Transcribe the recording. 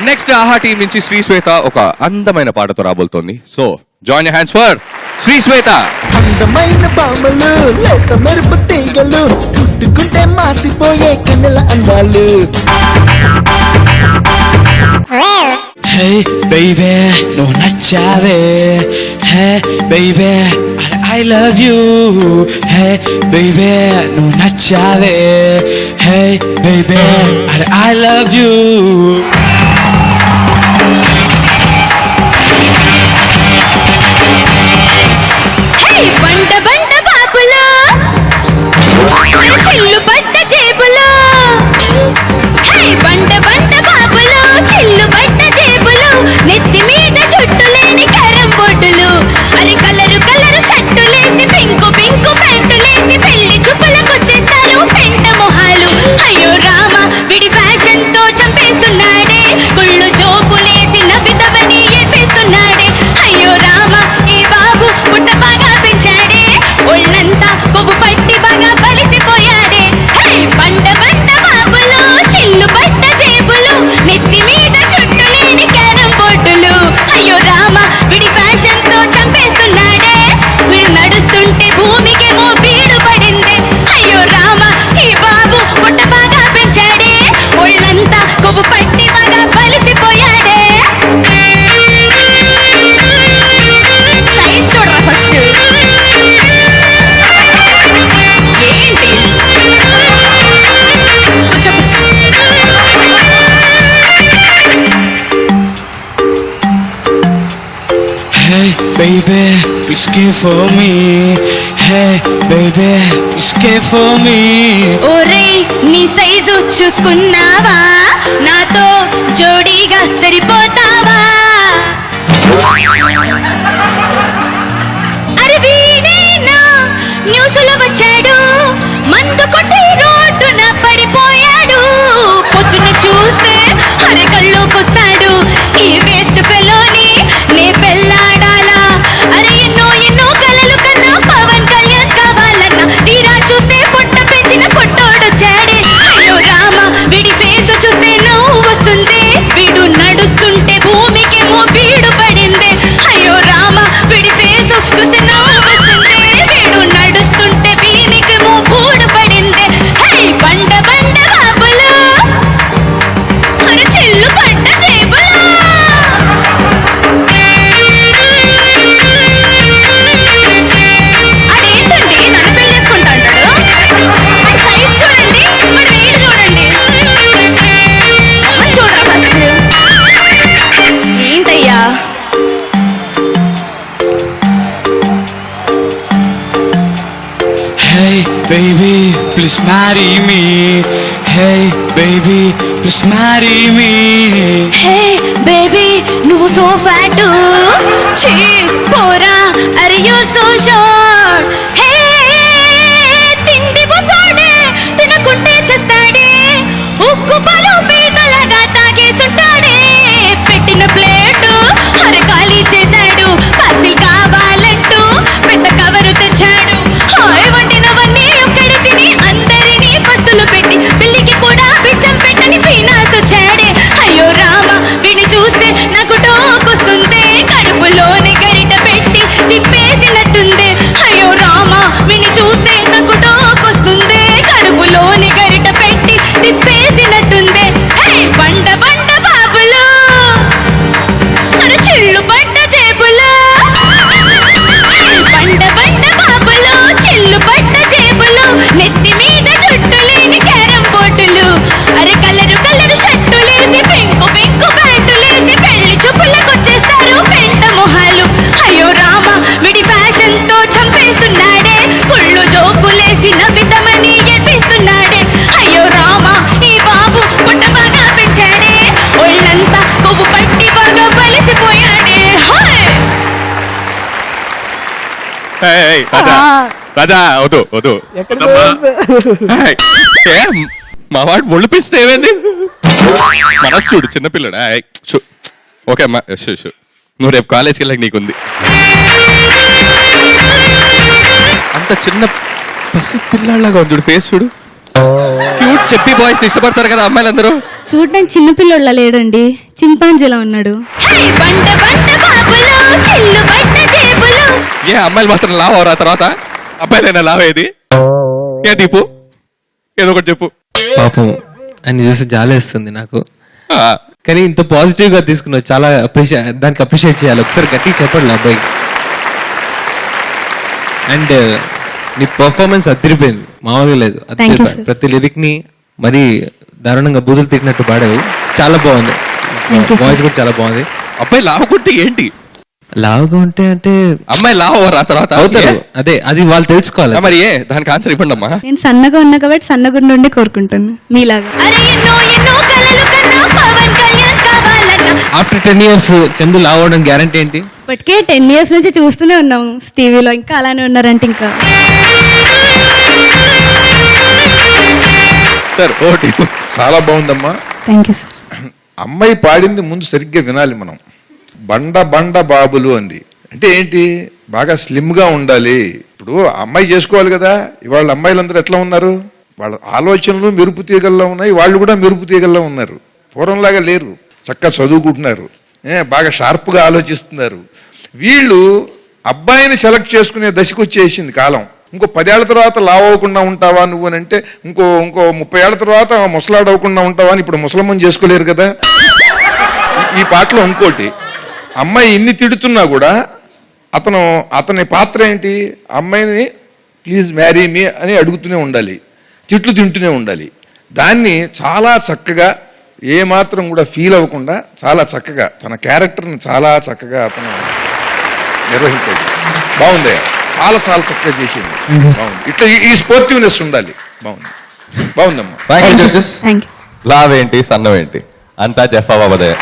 Next ఆహా team నుంచి శ్రీ శ్వేత ఒక అందమైన పాటతో రాబోతోంది. So join hands for Sri Swetha. అందమైన బామలు లేత మెరుపు తీగలు పుట్టుకుంటే మాసిపోయే కన్నెల అందాలు. హే బేబీ నువ్వు నచ్చావే, hey baby I love you, hey baby నువ్వు నచ్చావే, hey baby I love you. బండ బండ బాబులో చిల్లు పడ్డ జేబులో, హే బండ బండ బాబులో చిల్లు పడ్డ జేబులో, నెత్తి మీద చుట్టులేని క్యారం బోర్డులు, అరే కలరు కలరు షర్టులేసి పింకు పింకు ప్యాంటులేసి పెళ్లి చూపులకొచ్చేస్తారు పెంట మొహాలు. అయ్యో రామ విడి ఫ్యాషన్ తో చంపేస్తున్నాడే, కుళ్ళు జోకులేసి నవ్వితవని ఏపేస్తున్నాడే. అయ్యో రామ ఈ బాబు పుట్ట బాగా పెంచాడే, ఒళ్ళంతా కొవ్వు పట్టి బాగా బలిసిపోయాడే. హే బండ బండ బాబులు చిల్లు పట్ట జేబులు, నెత్తి మీద చుట్టులేని క్యారం బోర్డులు. అయ్యో రామ విడి ఫ్యాషన్ తో చంపేస్తున్నాడే, వీడు నడుస్తుంటే భూమికేమో బీడు పడింది. అయ్యో రామ ఈ బాబు పుట్ట బాగా పెంచాడే, ఒళ్ళంతా కొవ్వు పట్టి బాగా బలిసిపోయాడే. సైజ్ చూడరా ఫస్ట్. ఏంటి కూర్చో కూర్చో. Hey baby, please care for me. Hey baby, please care for me. ఒరేయ్ నీ సైజు చూసుకున్నావా, నాతో జోడీగా సరిపోతావా? అరే వీడేనా న్యూస్లో వచ్చాడు, మందు కొట్టి రోడ్డున పడిపోయాడు. పొద్దున చూస్తే అరే కళ్ళుకొస్తాడు, ఈ వేస్ట్ ఫెలోని నే పెళ్ళాడాలా? అరే ఎన్నో ఎన్నో కలలు కన్నా పవన్ కళ్యాణ్ కావాలన్నా, తీరా చూస్తే పొట్ట పెంచిన పొట్టోడొచ్చాడే. అయ్యో రామ వీడి ఫేసు చూస్తే నవ్వు వస్తుంది, వీడు నడుస్తుంటే భూమికేమో బీడు పడింది. అయ్యో రామ వీడి ఫేసు చూస్తే నవ్వు వస్తుంది, వీడు నడుస్తుంటే భూమికేమో బూడు పడింది. హే బండ బండ బాబులు మన చిల్లు పడ్డ జేబులు. అదేంటండి నన్ను పెళ్లి చేసుకుంటా అంటాడు? అది సైజ్ చూడండి, మరి వీడు చూడండి. మరి చూడరా ఫస్ట్. ఏంటయ్యా Hey baby, please marry me. Hey baby, please marry me. Hey baby నువ్వు సో ఫ్యాట్, చీ పోరా అరే యూర్ సో షార్ట్. హే తిండి బొచ్చాడే తినకుంటే చేస్తాడే, ఉక్కు పాలు పీతలాగా తాగేసుంటాడే. పెట్టిన ప్లేటు అరే ఖాళీ చేశాడు, పార్సిల్ కావాలంటూ పెద్ద కవరు తెచ్చాడు. హాయ్ వండినవన్నీ ఒక్కడ తిని అందరినీ పస్తులు పెట్టి పిల్లికి కూడా బిచ్చం పెట్టని పీనాస్ వచ్చాడే. అయ్యో రామ వీడిని చూస్తే నాకు టోకొస్తుంది, కడుపులోని గరిట పెట్టి తిప్పేసినట్టుంది. అయ్యో రామ వీడిని చూస్తే నాకు టోకొస్తుంది, కడుపులోని గరిట పెట్టి తిప్పేసినట్టుంది. హే బండ బండ బాబులు మన చిల్లు పడ్డ జేబులు. బండ బండ బాబులు చిల్లు పడ్డ జేబులు, నెత్తి మీద చుట్టులేని క్యారం బోర్డులు, అరే కలరు కలరు షర్టులేసి పింకు పింకు ప్యాంటులేసి పెళ్లి చూపులకొచ్చేస్తారు పెంట మొహాలు. అయ్యో రామ విడి ఫ్యాషన్ తో చంపేస్తున్నాడే, కుళ్ళు జోకులేసి నవ్వితమని ఎత్తిస్తున్నాడే. అయ్యో రామ ఈ బాబు పుట్ట బాగా పెంచాడే, ఒళ్ళంతా కొవ్వు పట్టి బాగా బలిసిపోయాడే. హాయ్ రాజా రాజా వద్దు వద్దు. ఏయ్, ఏ, మా వాడు ఒళ్ళు పిస్తే ఏమైంది? మనసు చూడు చిన్నపిల్లడా. ఓకే అమ్మా నువ్వు రేపు కాలేజ్కి వెళ్ళాక నీకుంది. అంత చిన్న పసి పిల్లలాగా ఉంది చూడు, ఫేస్ చూడు. క్యూట్ చెప్పి బాయ్స్ ఇష్టపడతారు కదా అమ్మాయిలందరూ. చూడడానికి చిన్నపిల్లోళ్ళ లేడండి, చింపాంజీలా ఉన్నాడు. హే బండ బండ బాబులు చిల్లు బట్ట జేబులు. ఏ అమ్మాయిలు మాత్రం లావ్ అవరా తర్వాత అబ్బాయిలైనా లావ్ అయ్యేది? ఏ దీపు ఏదో ఒకటి చెప్పు. పాపం అని చూసి జాలేస్తుంది నాకు. ఆ, కానీ ఇంత పాజిటివ్ గా తీసుకున్నావు, చాలా దానికి అప్రిషియేట్ చేయాలి. ఒకసారి గట్టి చెప్పండి అబ్బాయి. అండ్ నీ పర్ఫార్మెన్స్ అదిరిపోయింది, మామూలుగా లేదు. Thank you, sir. ప్రతి లిరిక్ ని మరీ దారుణంగా బూతులు తిట్టినట్టు పాడావు, చాలా బాగుంది. Thank you, sir. వాయిస్ కూడా చాలా బాగుంది. అబ్బాయి లావ్ కొట్టి ఏంటి లావుగా ఉంటే అంటే అమ్మాయి లావ్ అవరా తర్వాత? అవుతారు, ఏ? అదే అది వాళ్ళు తెలుసుకోవాలి. ఆ, మరి ఏ దానికి ఆన్సర్ ఇవ్వండి అమ్మా. నేను సన్నగా ఉన్నా కాబట్టి సన్నగుండి కోరుకుంటాను మీలాగా. అరే ఎన్నో ఎన్నో కలలు కన్నా పవన్ కళ్యాణ్ కావాలన్నా. ఆఫ్టర్ 10 years చందు లావ్ అవడం గ్యారంటీ ఏంటి? ఇప్పటికే 10 years నుంచి చూస్తూనే ఉన్నాము టీవీలో, ఇంకా అలానే ఉన్నారంటే ఇంకా. సార్ ఓటి చాలా బాగుందమ్మా. Thank you sir. అమ్మాయి పాడింది ముందు సరిగ్గా వినాలి మనం. బండ బండ బాబులు అంది అంటే ఏంటి? బాగా స్లిమ్ గా ఉండాలి. ఇప్పుడు అమ్మాయి చేసుకోవాలి కదా. ఇవాళ అమ్మాయిలందరూ ఎట్లా ఉన్నారు? వాళ్ళ ఆలోచనలు మెరుపు తీగల్లో ఉన్నాయి, వాళ్ళు కూడా మెరుపు తీగల్లో ఉన్నారు. పూర్వంలాగా లేరు, చక్కగా చదువుకుంటున్నారు, బాగా షార్ప్గా ఆలోచిస్తున్నారు. వీళ్ళు అబ్బాయిని సెలెక్ట్ చేసుకునే దశకు వచ్చేసింది కాలం. ఇంకో 10 ఏళ్ల తర్వాత లావ్ అవ్వకుండా ఉంటావా నువ్వు అని అంటే, ఇంకో 30 ఏళ్ల తర్వాత ముసలాడు అవ్వకుండా ఉంటావా అని ఇప్పుడు ముసలమ్మని చేసుకోలేరు కదా. ఈ పాటలో ఇంకోటి, అమ్మాయి ఇన్ని తిడుతున్నా కూడా అతని పాత్ర ఏంటి? అమ్మాయిని ప్లీజ్ మ్యారీ మీ అని అడుగుతూనే ఉండాలి, తిట్లు తింటూనే ఉండాలి. దాన్ని చాలా చక్కగా, ఏ మాత్రం కూడా ఫీల్ అవ్వకుండా చాలా చక్కగా తన క్యారెక్టర్ని చాలా చక్కగా అతను నిర్వహించాడు. బాగుంది, చాలా చాలా చక్కగా చేసింది. బాగుంది. ఇట్లా ఈ స్పోర్టివ్నెస్ ఉండాలి. బాగుంది, బాగుందమ్మా. Thank you. లావ్ ఏంటి సన్నం ఏంటి అంతా జఫా బాబదయ్య.